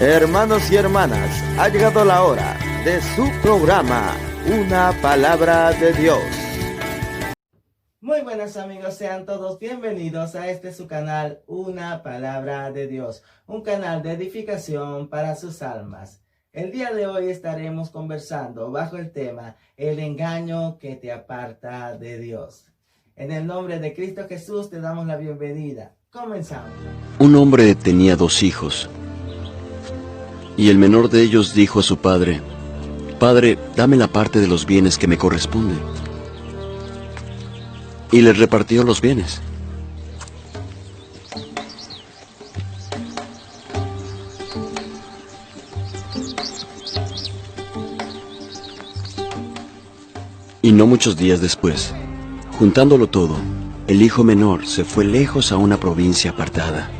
Hermanos y hermanas, ha llegado la hora de su programa, Una Palabra de Dios. Muy buenas amigos, sean todos bienvenidos a su canal, Una Palabra de Dios, un canal de edificación para sus almas. El día de hoy estaremos conversando bajo el tema, el engaño que te aparta de Dios. En el nombre de Cristo Jesús te damos la bienvenida. Comenzamos. Un hombre tenía 2 hijos, y el menor de ellos dijo a su padre: «Padre, dame la parte de los bienes que me corresponde». Y les repartió los bienes. Y no muchos días después, juntándolo todo, el hijo menor se fue lejos a una provincia apartada,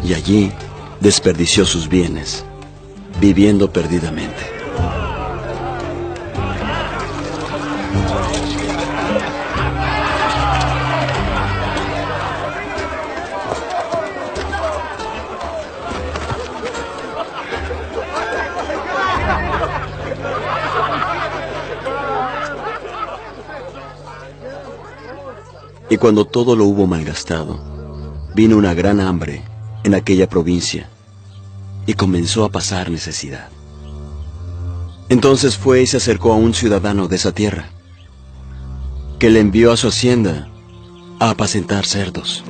y allí desperdició sus bienes, viviendo perdidamente. Y cuando todo lo hubo malgastado, vino una gran hambre en aquella provincia, y comenzó a pasar necesidad. Entonces fue y se acercó a un ciudadano de esa tierra, que le envió a su hacienda a apacentar cerdos,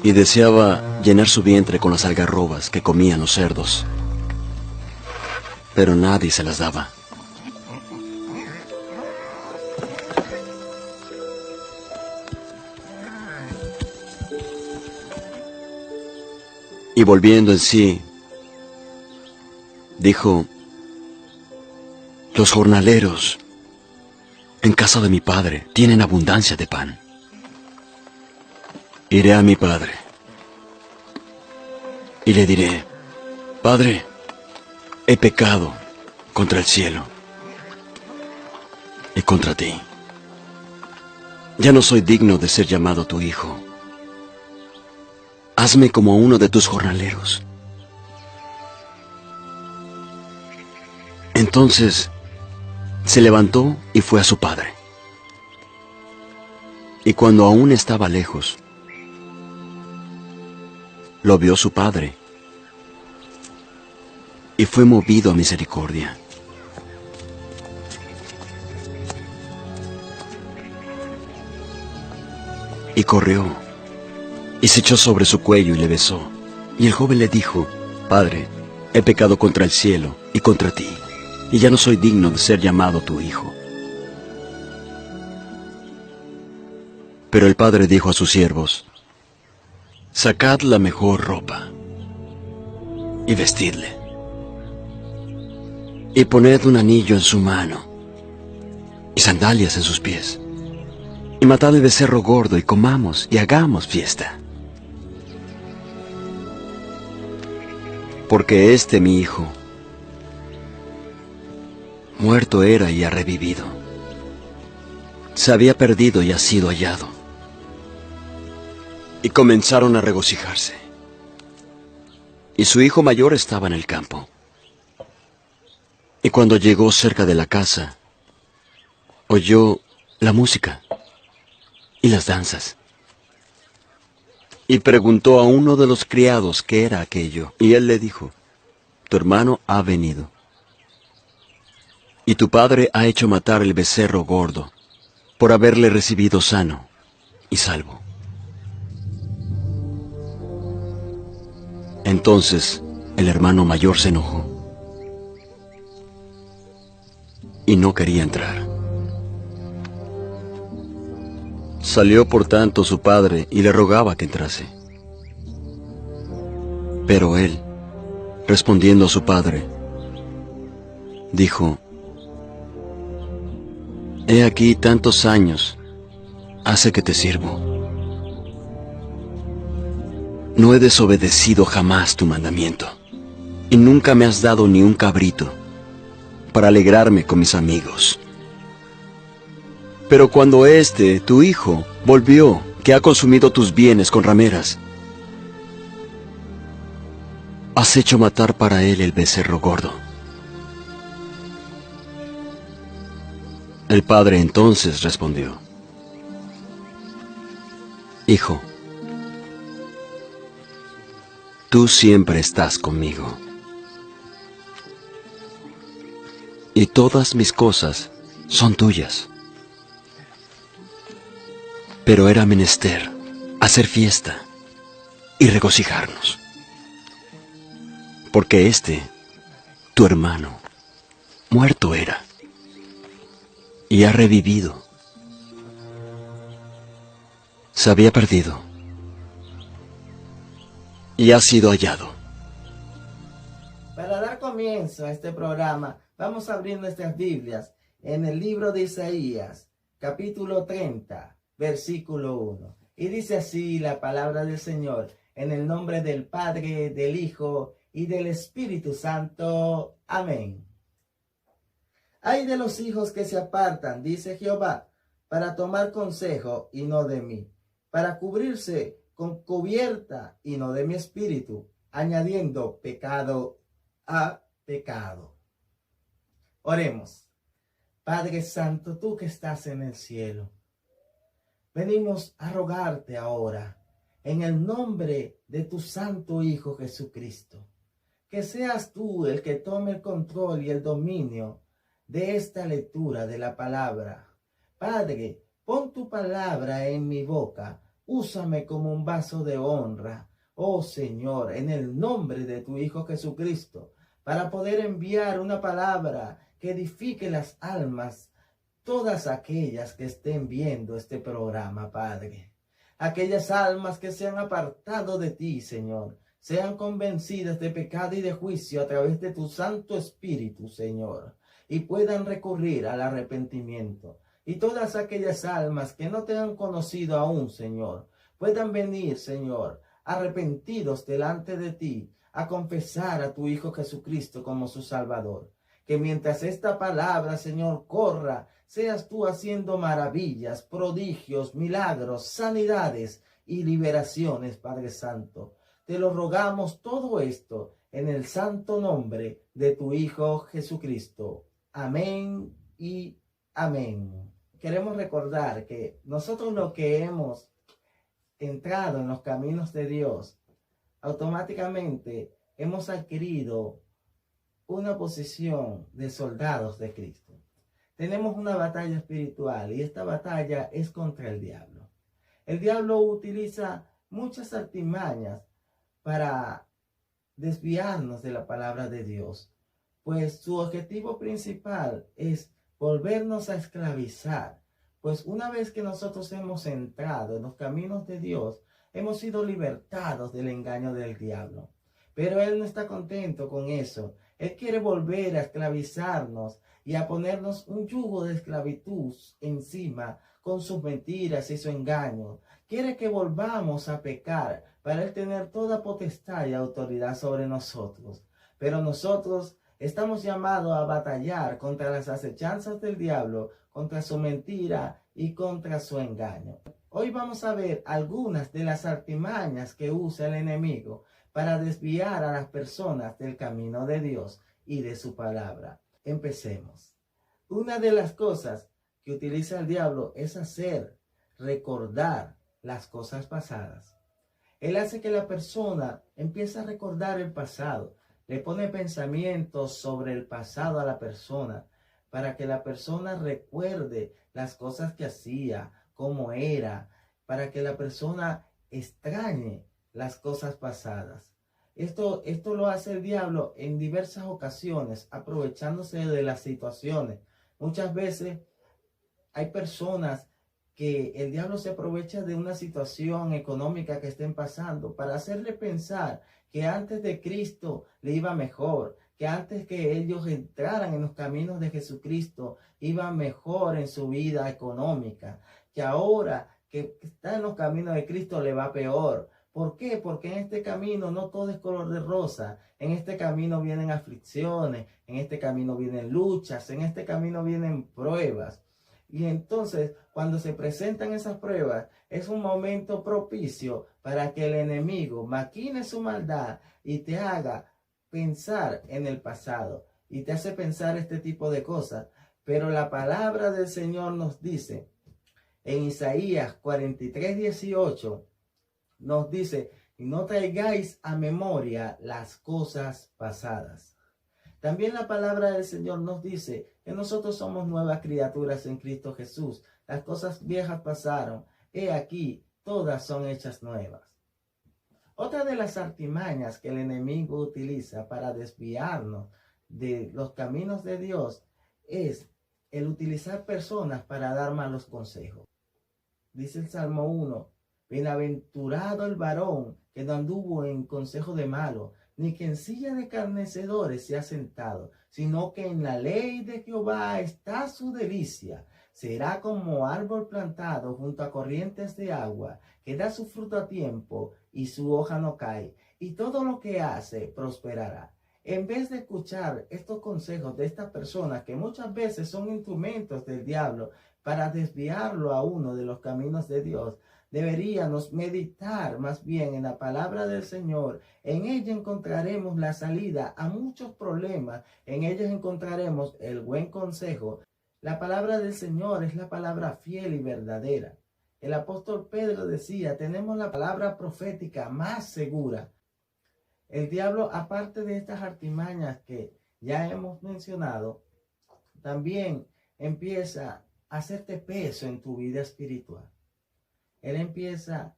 y deseaba llenar su vientre con las algarrobas que comían los cerdos, pero nadie se las daba. Y volviendo en sí, dijo: «Los jornaleros en casa de mi padre tienen abundancia de pan. Iré a mi padre y le diré: Padre, he pecado contra el cielo y contra ti. Ya no soy digno de ser llamado tu hijo. Hazme como uno de tus jornaleros». Entonces se levantó y fue a su padre. Y cuando aún estaba lejos, lo vio su padre, y fue movido a misericordia. Y corrió, y se echó sobre su cuello y le besó. Y el joven le dijo: «Padre, he pecado contra el cielo y contra ti, y ya no soy digno de ser llamado tu hijo». Pero el padre dijo a sus siervos: «Sacad la mejor ropa, y vestidle, y poned un anillo en su mano, y sandalias en sus pies, y matad el becerro gordo, y comamos, y hagamos fiesta. Porque mi hijo, muerto era y ha revivido. Se había perdido y ha sido hallado». Y comenzaron a regocijarse. Y su hijo mayor estaba en el campo. Y cuando llegó cerca de la casa, oyó la música y las danzas. Y preguntó a uno de los criados qué era aquello. Y él le dijo: «Tu hermano ha venido, y tu padre ha hecho matar el becerro gordo, por haberle recibido sano y salvo». Entonces el hermano mayor se enojó, y no quería entrar. Salió por tanto su padre y le rogaba que entrase. Pero él, respondiendo a su padre, dijo: «He aquí tantos años hace que te sirvo. No he desobedecido jamás tu mandamiento, y nunca me has dado ni un cabrito para alegrarme con mis amigos. Pero cuando tu hijo, volvió, que ha consumido tus bienes con rameras, has hecho matar para él el becerro gordo. El padre entonces respondió: Hijo, tú siempre estás conmigo, y todas mis cosas son tuyas. Pero era menester hacer fiesta y regocijarnos, porque tu hermano, muerto era, y ha revivido. Se había perdido, y ha sido hallado. Para dar comienzo a este programa, vamos a abrir nuestras Biblias en el libro de Isaías, capítulo 30, versículo 1. Y dice así la palabra del Señor, en el nombre del Padre, del Hijo y del Espíritu Santo. Amén. Ay de los hijos que se apartan, dice Jehová, para tomar consejo y no de mí, para cubrirse con cubierta y no de mi espíritu, añadiendo pecado a pecado. Oremos. Padre Santo, tú que estás en el cielo, venimos a rogarte ahora, en el nombre de tu Santo Hijo Jesucristo, que seas tú el que tome el control y el dominio de esta lectura de la palabra. Padre, pon tu palabra en mi boca, úsame como un vaso de honra, oh Señor, en el nombre de tu Hijo Jesucristo, para poder enviar una palabra que edifique las almas, todas aquellas que estén viendo este programa, Padre. Aquellas almas que se han apartado de ti, Señor, sean convencidas de pecado y de juicio a través de tu Santo Espíritu, Señor, y puedan recurrir al arrepentimiento. Y todas aquellas almas que no te han conocido aún, Señor, puedan venir, Señor, arrepentidos delante de ti, a confesar a tu Hijo Jesucristo como su Salvador. Que mientras esta palabra, Señor, corra, seas tú haciendo maravillas, prodigios, milagros, sanidades y liberaciones, Padre Santo. Te lo rogamos todo esto en el santo nombre de tu Hijo Jesucristo. Amén y amén. Queremos recordar que nosotros los que hemos entrado en los caminos de Dios, automáticamente hemos adquirido una posición de soldados de Cristo. Tenemos una batalla espiritual y esta batalla es contra el diablo. El diablo utiliza muchas artimañas para desviarnos de la palabra de Dios, pues su objetivo principal es volvernos a esclavizar, pues una vez que nosotros hemos entrado en los caminos de Dios, hemos sido libertados del engaño del diablo. Pero Él no está contento con eso. Él quiere volver a esclavizarnos y a ponernos un yugo de esclavitud encima con sus mentiras y su engaño. Quiere que volvamos a pecar para Él tener toda potestad y autoridad sobre nosotros. Pero nosotros estamos llamados a batallar contra las acechanzas del diablo, contra su mentira y contra su engaño. Hoy vamos a ver algunas de las artimañas que usa el enemigo para desviar a las personas del camino de Dios y de su palabra. Empecemos. Una de las cosas que utiliza el diablo es hacer recordar las cosas pasadas. Él hace que la persona empiece a recordar el pasado. Le pone pensamientos sobre el pasado a la persona para que la persona recuerde las cosas que hacía, cómo era, para que la persona extrañe las cosas pasadas. Esto lo hace el diablo en diversas ocasiones, aprovechándose de las situaciones. Muchas veces hay personas que el diablo se aprovecha de una situación económica que estén pasando para hacerle pensar que antes de Cristo le iba mejor, que antes que ellos entraran en los caminos de Jesucristo iba mejor en su vida económica, que ahora que está en los caminos de Cristo le va peor. ¿Por qué? Porque en este camino no todo es color de rosa. En este camino vienen aflicciones, en este camino vienen luchas, en este camino vienen pruebas. Y entonces, cuando se presentan esas pruebas, es un momento propicio para que el enemigo maquine su maldad y te haga pensar en el pasado y te hace pensar este tipo de cosas. Pero la palabra del Señor nos dice en Isaías 43:18, nos dice: y no traigáis a memoria las cosas pasadas. También la palabra del Señor nos dice que nosotros somos nuevas criaturas en Cristo Jesús. Las cosas viejas pasaron, he aquí, todas son hechas nuevas. Otra de las artimañas que el enemigo utiliza para desviarnos de los caminos de Dios es el utilizar personas para dar malos consejos. Dice el Salmo 1, bienaventurado el varón que no anduvo en consejo de malo, ni que en silla de escarnecedores se ha sentado, sino que en la ley de Jehová está su delicia. Será como árbol plantado junto a corrientes de agua, que da su fruto a tiempo y su hoja no cae, y todo lo que hace prosperará. En vez de escuchar estos consejos de estas personas que muchas veces son instrumentos del diablo para desviarlo a uno de los caminos de Dios, deberíamos meditar más bien en la palabra del Señor. En ella encontraremos la salida a muchos problemas. En ella encontraremos el buen consejo. La palabra del Señor es la palabra fiel y verdadera. El apóstol Pedro decía: tenemos la palabra profética más segura. El diablo, aparte de estas artimañas que ya hemos mencionado, también empieza a hacerte peso en tu vida espiritual. Él empieza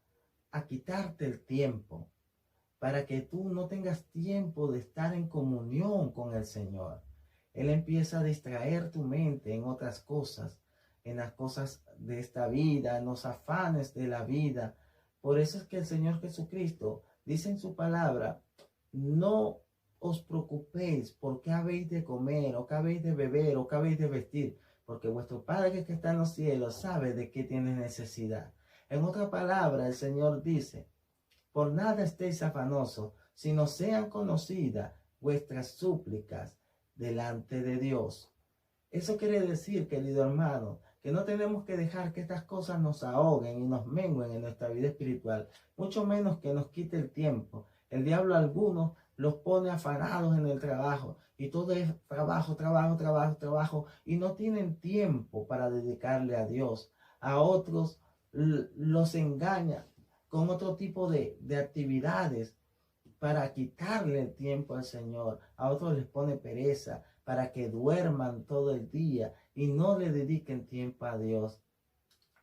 a quitarte el tiempo para que tú no tengas tiempo de estar en comunión con el Señor. Él empieza a distraer tu mente en otras cosas, en las cosas de esta vida, en los afanes de la vida. Por eso es que el Señor Jesucristo dice en su palabra: no os preocupéis por qué habéis de comer, o qué habéis de beber, o qué habéis de vestir, porque vuestro Padre que está en los cielos sabe de qué tienes necesidad. En otra palabra, el Señor dice: por nada estéis afanosos, sino sean conocidas vuestras súplicas delante de Dios. Eso quiere decir, querido hermano, que no tenemos que dejar que estas cosas nos ahoguen y nos mengüen en nuestra vida espiritual, mucho menos que nos quite el tiempo. El diablo a algunos los pone afanados en el trabajo, y todo es trabajo, trabajo, trabajo, trabajo, y no tienen tiempo para dedicarle a Dios. A otros los engaña con otro tipo de actividades para quitarle el tiempo al Señor. A otros les pone pereza para que duerman todo el día y no le dediquen tiempo a Dios.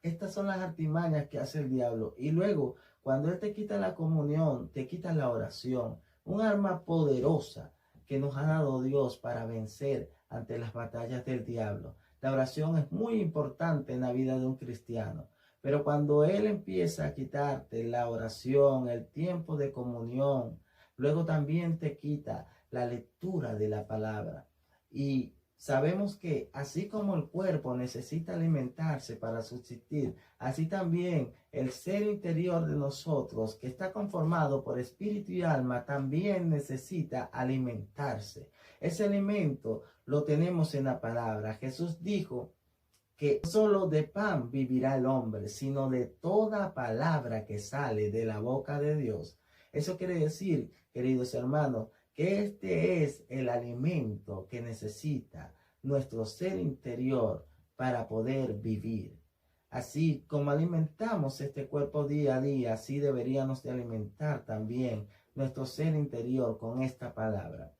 Estas son las artimañas que hace el diablo. Y luego, cuando Él te quita la comunión, te quita la oración, un arma poderosa que nos ha dado Dios para vencer ante las batallas del diablo. La oración es muy importante en la vida de un cristiano. Pero cuando Él empieza a quitarte la oración, el tiempo de comunión, luego también te quita la lectura de la palabra. Y sabemos que así como el cuerpo necesita alimentarse para subsistir, así también el ser interior de nosotros, que está conformado por espíritu y alma, también necesita alimentarse. Ese alimento lo tenemos en la palabra. Jesús dijo que no solo de pan vivirá el hombre, sino de toda palabra que sale de la boca de Dios. Eso quiere decir, queridos hermanos, que este es el alimento que necesita nuestro ser interior para poder vivir. Así como alimentamos este cuerpo día a día, así deberíamos de alimentar también nuestro ser interior con esta palabra.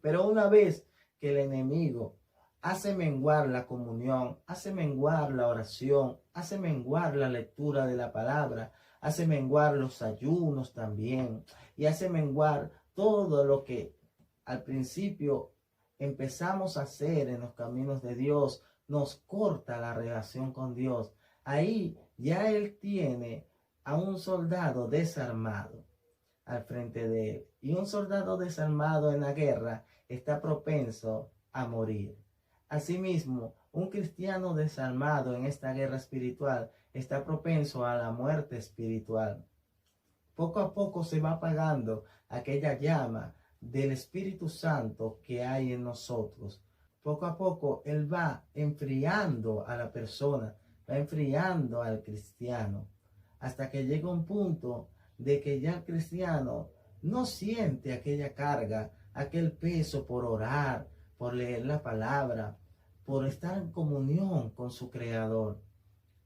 Pero una vez que el enemigo hace menguar la comunión, hace menguar la oración, hace menguar la lectura de la palabra, hace menguar los ayunos también, y hace menguar todo lo que al principio empezamos a hacer en los caminos de Dios, nos corta la relación con Dios. Ahí ya Él tiene a un soldado desarmado al frente de Él. Y un soldado desarmado en la guerra está propenso a morir. Asimismo, un cristiano desarmado en esta guerra espiritual está propenso a la muerte espiritual. Poco a poco se va apagando aquella llama del Espíritu Santo que hay en nosotros. Poco a poco Él va enfriando a la persona, va enfriando al cristiano, hasta que llega un punto de que ya el cristiano no siente aquella carga aquel peso por orar, por leer la palabra, por estar en comunión con su Creador.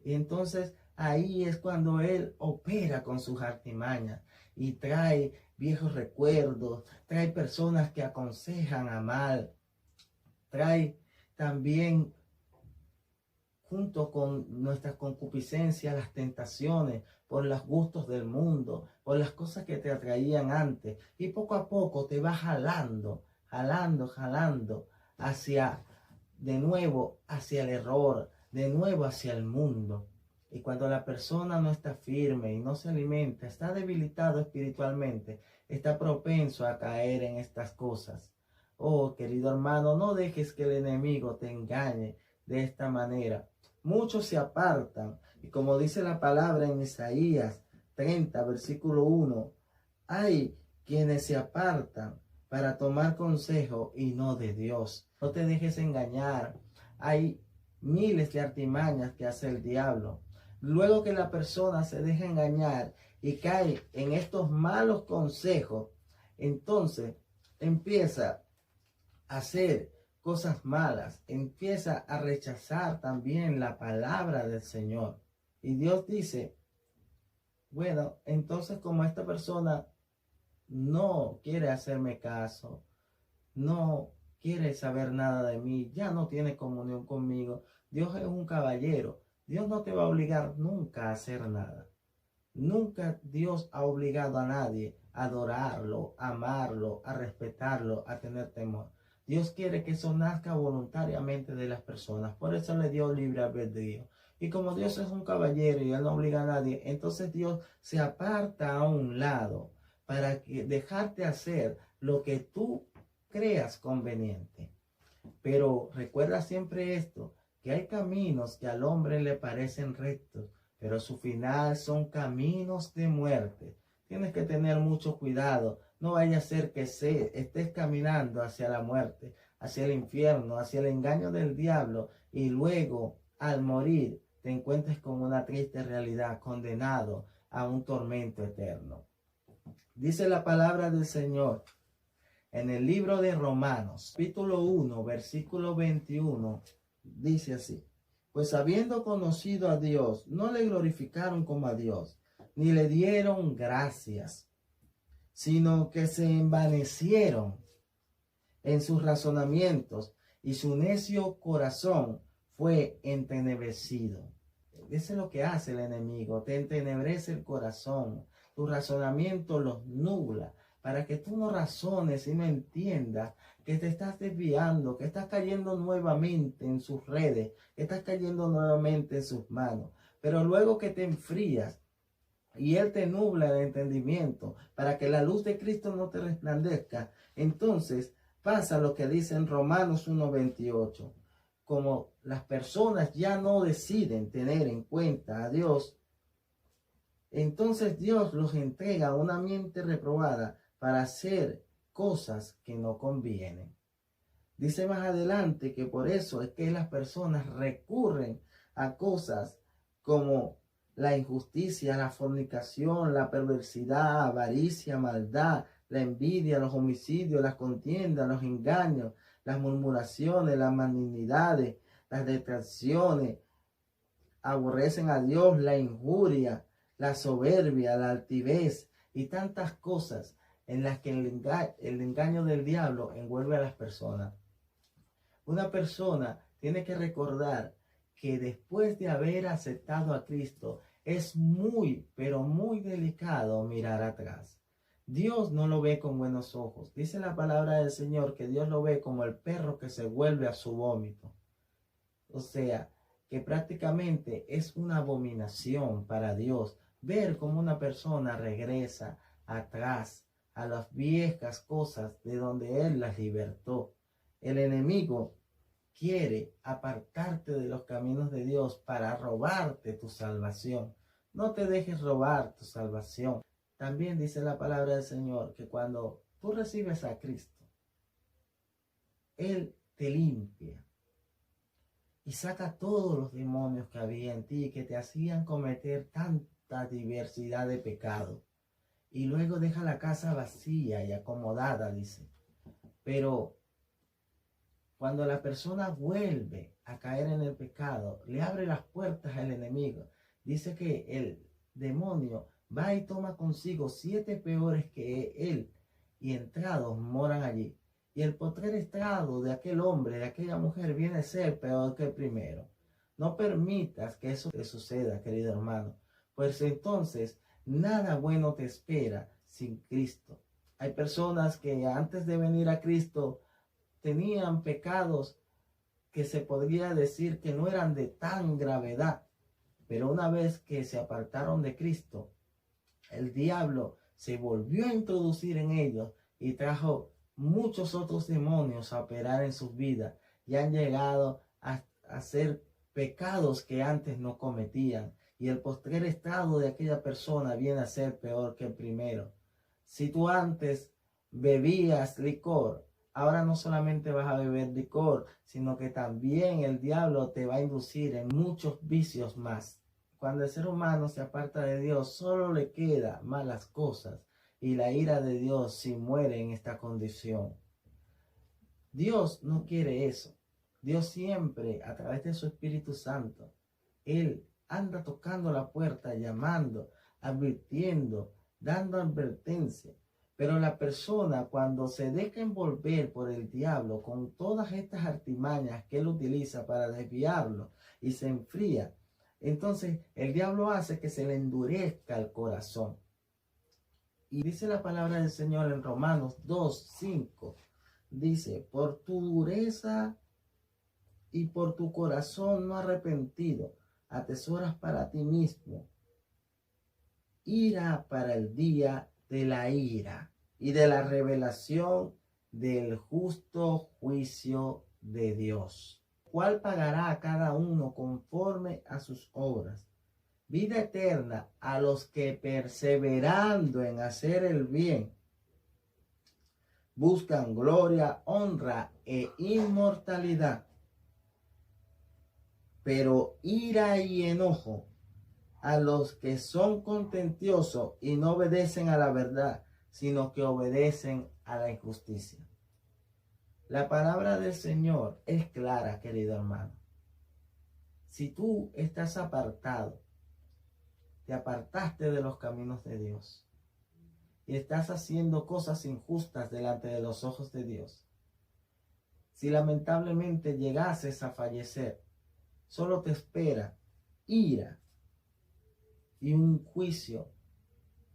Y entonces ahí es cuando Él opera con sus artimañas y trae viejos recuerdos, trae personas que aconsejan a mal, trae también junto con nuestras concupiscencias, las tentaciones, por los gustos del mundo, por las cosas que te atraían antes. Y poco a poco te va jalando hacia, de nuevo, hacia el error, de nuevo hacia el mundo. Y cuando la persona no está firme y no se alimenta, está debilitado espiritualmente, está propenso a caer en estas cosas. Oh, querido hermano, no dejes que el enemigo te engañe de esta manera. Muchos se apartan, y como dice la palabra en Isaías 30, versículo 1, hay quienes se apartan para tomar consejo y no de Dios. No te dejes engañar. Hay miles de artimañas que hace el diablo. Luego que la persona se deja engañar y cae en estos malos consejos, entonces empieza a hacer cosas malas, empieza a rechazar también la palabra del Señor. Y Dios dice, bueno, entonces como esta persona no quiere hacerme caso, no quiere saber nada de mí, ya no tiene comunión conmigo, Dios es un caballero, Dios no te va a obligar nunca a hacer nada. Nunca Dios ha obligado a nadie a adorarlo, a amarlo, a respetarlo, a tener temor. Dios quiere que eso nazca voluntariamente de las personas. Por eso le dio libre albedrío. Y como Dios es un caballero y Él no obliga a nadie, entonces Dios se aparta a un lado para dejarte hacer lo que tú creas conveniente. Pero recuerda siempre esto, que hay caminos que al hombre le parecen rectos, pero su final son caminos de muerte. Tienes que tener mucho cuidado. No vaya a ser que estés caminando hacia la muerte, hacia el infierno, hacia el engaño del diablo y luego al morir te encuentres con una triste realidad, condenado a un tormento eterno. Dice la palabra del Señor en el libro de Romanos, capítulo 1, versículo 21, dice así. Pues habiendo conocido a Dios, no le glorificaron como a Dios, ni le dieron gracias, sino que se envanecieron en sus razonamientos y su necio corazón fue entenebrecido. Eso es lo que hace el enemigo, te entenebrece el corazón, tu razonamiento los nubla, para que tú no razones y no entiendas que te estás desviando, que estás cayendo nuevamente en sus redes, que estás cayendo nuevamente en sus manos. Pero luego que te enfrías y Él te nubla el entendimiento para que la luz de Cristo no te resplandezca, entonces pasa lo que dice en Romanos 1:28. Como las personas ya no deciden tener en cuenta a Dios, entonces Dios los entrega a una mente reprobada para hacer cosas que no convienen. Dice más adelante que por eso es que las personas recurren a cosas como la injusticia, la fornicación, la perversidad, avaricia, maldad, la envidia, los homicidios, las contiendas, los engaños, las murmuraciones, las malignidades, las detracciones. Aborrecen a Dios, la injuria, la soberbia, la altivez y tantas cosas en las que el engaño del diablo envuelve a las personas. Una persona tiene que recordar que después de haber aceptado a Cristo es muy, pero muy delicado mirar atrás. Dios no lo ve con buenos ojos. Dice la palabra del Señor que Dios lo ve como el perro que se vuelve a su vómito. O sea, que prácticamente es una abominación para Dios ver cómo una persona regresa atrás a las viejas cosas de donde Él las libertó. El enemigo quiere apartarte de los caminos de Dios para robarte tu salvación. No te dejes robar tu salvación. También dice la palabra del Señor que cuando tú recibes a Cristo, Él te limpia y saca todos los demonios que había en ti que te hacían cometer tanta diversidad de pecados. Y luego deja la casa vacía y acomodada, dice. Pero cuando la persona vuelve a caer en el pecado, le abre las puertas al enemigo. Dice que el demonio va y toma consigo 7 peores que él, y entrados moran allí. Y el postrer estado de aquel hombre, de aquella mujer, viene a ser peor que el primero. No permitas que eso te suceda, querido hermano, pues entonces nada bueno te espera sin Cristo. Hay personas que antes de venir a Cristo tenían pecados que se podría decir que no eran de tan gravedad, pero una vez que se apartaron de Cristo, el diablo se volvió a introducir en ellos y trajo muchos otros demonios a operar en sus vidas y han llegado a hacer pecados que antes no cometían, y el postrer estado de aquella persona viene a ser peor que el primero. Si tú antes bebías licor, ahora no solamente vas a beber licor, sino que también el diablo te va a inducir en muchos vicios más. Cuando el ser humano se aparta de Dios, solo le queda malas cosas, y la ira de Dios si muere en esta condición. Dios no quiere eso. Dios siempre, a través de su Espíritu Santo, Él anda tocando la puerta, llamando, advirtiendo, dando advertencia. Pero la persona, cuando se deja envolver por el diablo con todas estas artimañas que él utiliza para desviarlo y se enfría, entonces el diablo hace que se le endurezca el corazón. Y dice la palabra del Señor en Romanos 2:5, dice: por tu dureza y por tu corazón no arrepentido, atesoras para ti mismo ira para el día de la ira y de la revelación del justo juicio de Dios, cual pagará a cada uno conforme a sus obras. Vida eterna a los que, perseverando en hacer el bien, buscan gloria, honra e inmortalidad. Pero ira y enojo a los que son contenciosos y no obedecen a la verdad, sino que obedecen a la injusticia. La palabra del Señor es clara, querido hermano. Si tú estás apartado, te apartaste de los caminos de Dios y estás haciendo cosas injustas delante de los ojos de Dios, si lamentablemente llegases a fallecer, solo te espera ira y un juicio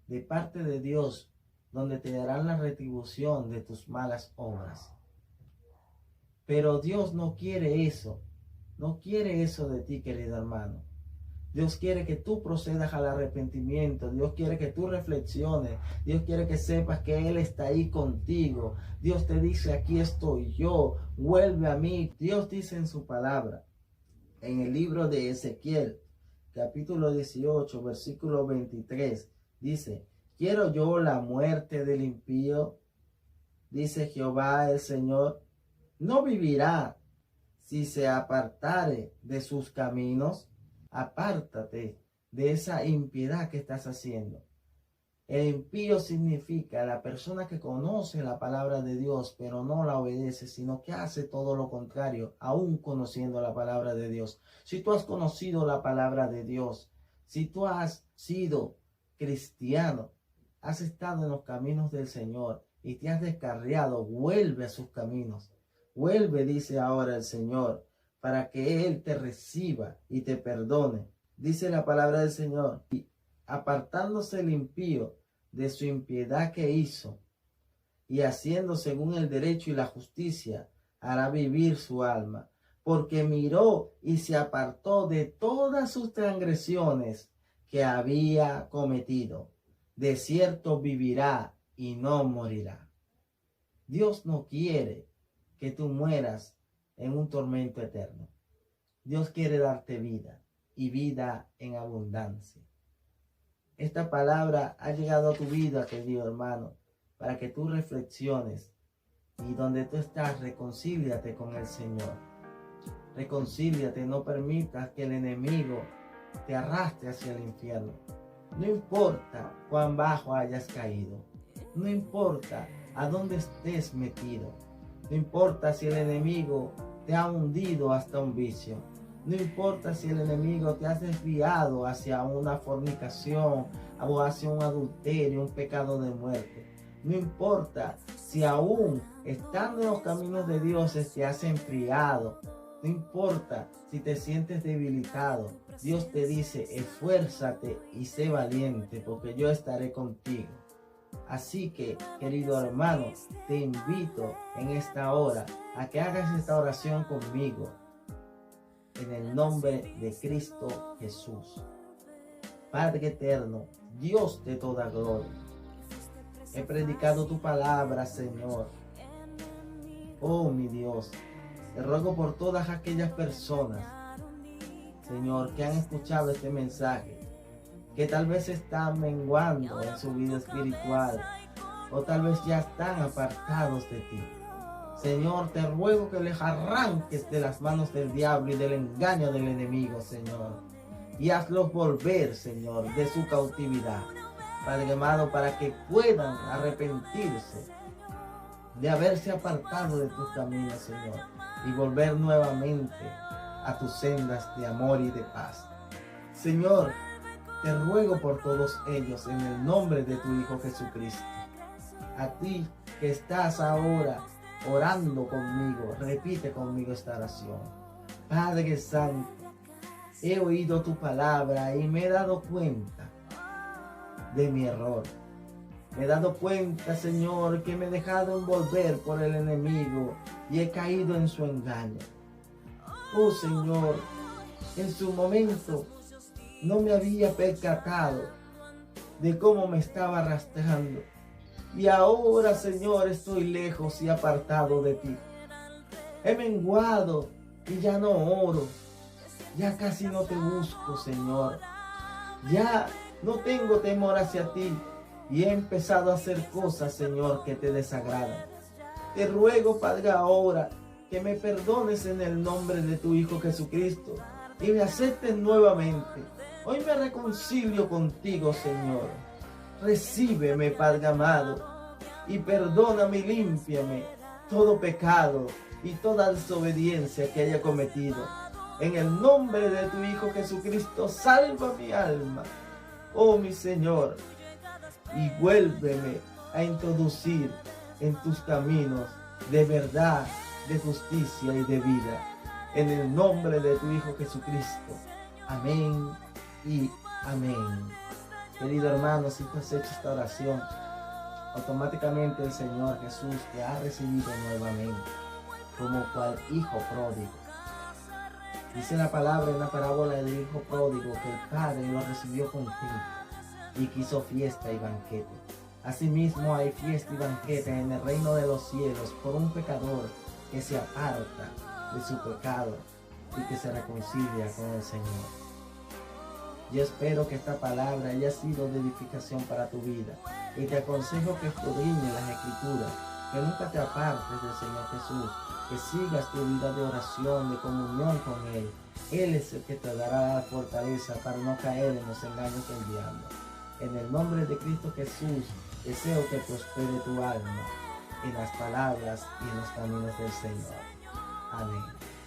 de parte de Dios, donde te darán la retribución de tus malas obras. Pero Dios no quiere eso. No quiere eso de ti, querido hermano. Dios quiere que tú procedas al arrepentimiento. Dios quiere que tú reflexiones. Dios quiere que sepas que Él está ahí contigo. Dios te dice: aquí estoy yo, vuelve a mí. Dios dice en su palabra, en el libro de Ezequiel, capítulo 18, versículo 23, dice: ¿quiero yo la muerte del impío? Dice Jehová el Señor. No vivirá si se apartare de sus caminos. Apártate de esa impiedad que estás haciendo. El impío significa la persona que conoce la palabra de Dios, pero no la obedece, sino que hace todo lo contrario, aún conociendo la palabra de Dios. Si tú has conocido la palabra de Dios, si tú has sido cristiano, has estado en los caminos del Señor y te has descarriado, vuelve a sus caminos. Vuelve, dice ahora el Señor, para que Él te reciba y te perdone. Dice la palabra del Señor: y apartándose el impío de su impiedad que hizo, y haciendo según el derecho y la justicia, hará vivir su alma, porque miró y se apartó de todas sus transgresiones que había cometido. De cierto vivirá y no morirá. Dios no quiere que tú mueras en un tormento eterno. Dios quiere darte vida, y vida en abundancia. Esta palabra ha llegado a tu vida, querido hermano, para que tú reflexiones, y donde tú estás, reconcíliate con el Señor. Reconcíliate, no permitas que el enemigo te arrastre hacia el infierno. No importa cuán bajo hayas caído, no importa a dónde estés metido, No importa si el enemigo te ha hundido hasta un vicio. No importa si el enemigo te ha desviado hacia una fornicación o hacia un adulterio, un pecado de muerte. No importa si aún estando en los caminos de Dios te has enfriado. No importa si te sientes debilitado. Dios te dice, esfuérzate y sé valiente porque yo estaré contigo. Así que, querido hermano, te invito en esta hora a que hagas esta oración conmigo. En el nombre de Cristo Jesús. Padre eterno, Dios de toda gloria, he predicado tu palabra, Señor. Oh, mi Dios, te ruego por todas aquellas personas, Señor, que han escuchado este mensaje, que tal vez están menguando en su vida espiritual, o tal vez ya están apartados de ti. Señor, te ruego que les arranques de las manos del diablo y del engaño del enemigo, Señor. Y hazlos volver, Señor, de su cautividad. Padre amado, para que puedan arrepentirse de haberse apartado de tus caminos, Señor. Y volver nuevamente a tus sendas de amor y de paz. Señor, te ruego por todos ellos en el nombre de tu Hijo Jesucristo. A ti que estás ahora orando conmigo, repite conmigo esta oración. Padre Santo, he oído tu palabra y me he dado cuenta de mi error. Me he dado cuenta, Señor, que me he dejado envolver por el enemigo y he caído en su engaño. Oh Señor, en su momento no me había percatado de cómo me estaba arrastrando. Y ahora, Señor, estoy lejos y apartado de ti. He menguado y ya no oro. Ya casi no te busco, Señor. Ya no tengo temor hacia ti. Y he empezado a hacer cosas, Señor, que te desagradan. Te ruego, Padre, ahora que me perdones en el nombre de tu Hijo Jesucristo y me aceptes nuevamente. Hoy me reconcilio contigo, Señor. Recíbeme, Padre amado, y perdóname y límpiame todo pecado y toda desobediencia que haya cometido. En el nombre de tu Hijo Jesucristo, salva mi alma, oh mi Señor, y vuélveme a introducir en tus caminos de verdad, de justicia y de vida. En el nombre de tu Hijo Jesucristo. Amén y amén. Querido hermano, si tú has hecho esta oración, automáticamente el Señor Jesús te ha recibido nuevamente como cual hijo pródigo. Dice la palabra en la parábola del hijo pródigo que el padre lo recibió contento y quiso fiesta y banquete. Asimismo hay fiesta y banquete en el reino de los cielos por un pecador que se aparta de su pecado y que se reconcilia con el Señor. Yo espero que esta palabra haya sido de edificación para tu vida y te aconsejo que escudriñes las Escrituras, que nunca te apartes del Señor Jesús, que sigas tu vida de oración, de comunión con Él. Él es el que te dará la fortaleza para no caer en los engaños del diablo. En el nombre de Cristo Jesús, deseo que prospere tu alma en las palabras y en los caminos del Señor. Amén.